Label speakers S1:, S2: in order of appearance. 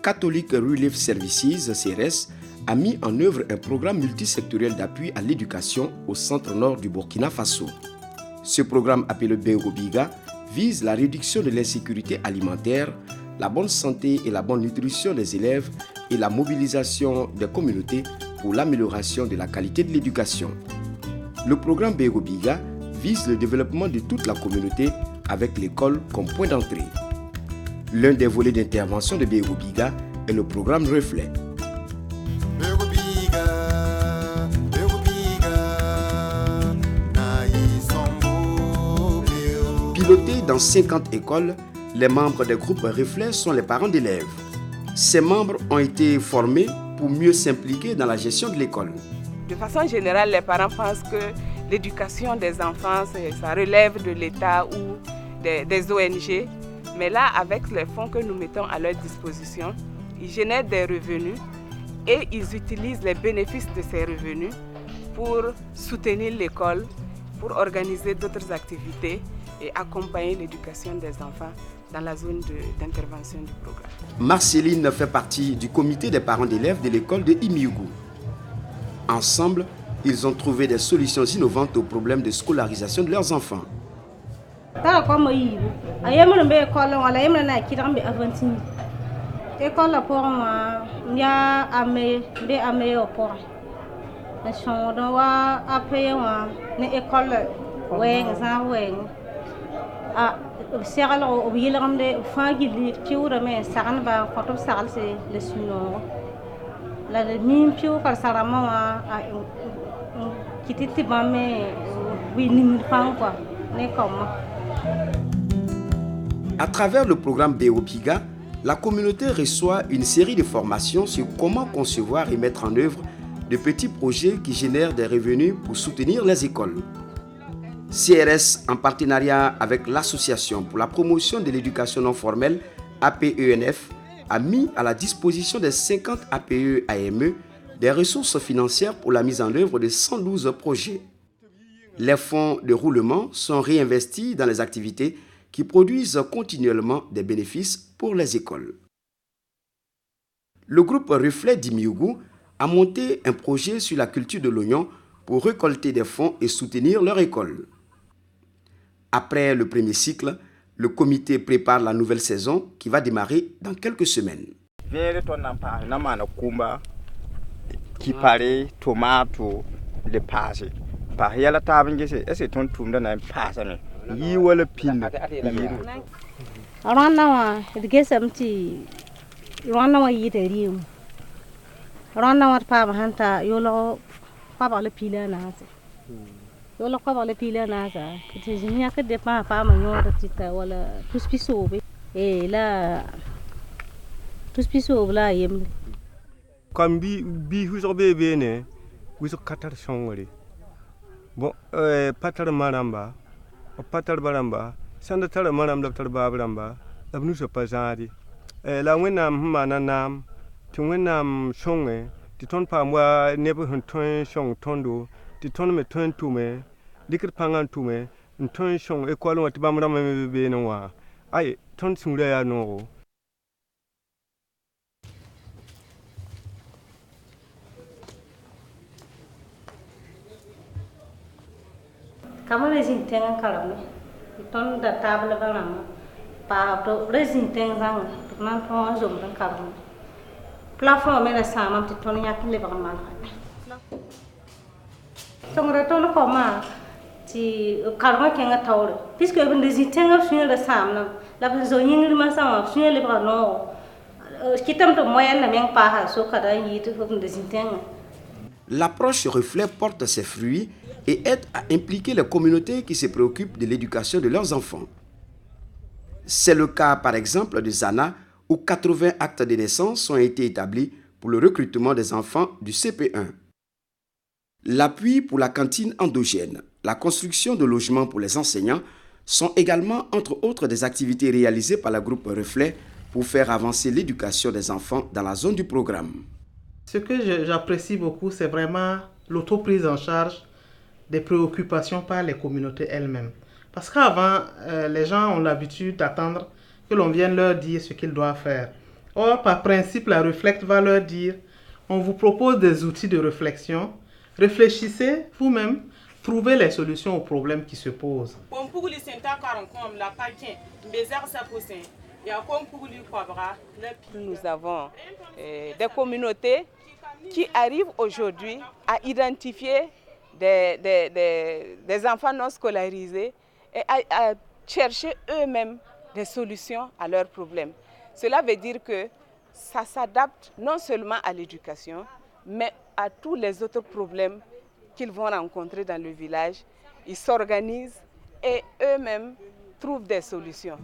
S1: Catholic Relief Services, CRS, a mis en œuvre un programme multisectoriel d'appui à l'éducation au centre-nord du Burkina Faso. Ce programme appelé Beobiga vise la réduction de l'insécurité alimentaire, la bonne santé et la bonne nutrition des élèves et la mobilisation des communautés pour l'amélioration de la qualité de l'éducation. Le programme Beobiga vise le développement de toute la communauté avec l'école comme point d'entrée. L'un des volets d'intervention de Beobiga est le programme Reflet. Pilotés dans 50 écoles, les membres des groupes Reflet sont les parents d'élèves. Ces membres ont été formés pour mieux s'impliquer dans la gestion de l'école.
S2: De façon générale, les parents pensent que l'éducation des enfants, ça relève de l'État ou des ONG. Mais là, avec les fonds que nous mettons à leur disposition, ils génèrent des revenus et ils utilisent les bénéfices de ces revenus pour soutenir l'école, pour organiser d'autres activités et accompagner l'éducation des enfants dans la zone d'intervention du programme.
S1: Marceline fait partie du comité des parents d'élèves de l'école de Imiougou. Ensemble, ils ont trouvé des solutions innovantes aux problèmes de scolarisation de leurs enfants. À travers le programme Beobiga, la communauté reçoit une série de formations sur comment concevoir et mettre en œuvre de petits projets qui génèrent des revenus pour soutenir les écoles. CRS, en partenariat avec l'Association pour la promotion de l'éducation non formelle, APENF, a mis à la disposition des 50 APE-AME des ressources financières pour la mise en œuvre de 112 projets. Les fonds de roulement sont réinvestis dans les activités qui produisent continuellement des bénéfices pour les écoles. Le groupe Reflet d'Imiougou a monté un projet sur la culture de l'oignon pour récolter des fonds et soutenir leur école. Après le premier cycle, le comité prépare la nouvelle saison qui va démarrer dans quelques semaines.
S3: Comme bi huso bebe ne wiso katar shongori bon patar maramba patar baramba sanda tar maramba tar babramba abnu so pazari la wenam mananam tu wenam shonge ti ton pamwa nebu hun ton shong tondo ti ton me ton tume dikir pangan tume ton shong e kwalo ti bamrama be no wa ai ton sura ya no.
S4: Kama rezin tengan kalame ton da table banama pa to rezin tengan nan to zom dan kalame plafond mena sama ti ton yak le banama songra ton ko ma ti kalama kenga tawre puisque ben rezin tengan sur le sam la besoin yingri ma sama sur le brano kitam to moyen na meng pa ha so kada yi to rezin tengan.
S1: L'approche Reflet porte ses fruits et aide à impliquer les communautés qui se préoccupent de l'éducation de leurs enfants. C'est le cas par exemple de Zana où 80 actes de naissance ont été établis pour le recrutement des enfants du CP1. L'appui pour la cantine endogène, la construction de logements pour les enseignants sont également entre autres des activités réalisées par le groupe Reflet pour faire avancer l'éducation des enfants dans la zone du programme.
S5: Ce que j'apprécie beaucoup, c'est vraiment l'autoprise en charge des préoccupations par les communautés elles-mêmes. Parce qu'avant, les gens ont l'habitude d'attendre que l'on vienne leur dire ce qu'ils doivent faire. Or, par principe, la Reflect va leur dire, on vous propose des outils de réflexion, réfléchissez vous-même, trouvez les solutions aux problèmes qui se posent.
S2: Nous avons des communautés qui arrivent aujourd'hui à identifier des enfants non scolarisés et à chercher eux-mêmes des solutions à leurs problèmes. Cela veut dire que ça s'adapte non seulement à l'éducation, mais à tous les autres problèmes qu'ils vont rencontrer dans le village. Ils s'organisent et eux-mêmes trouvent des solutions.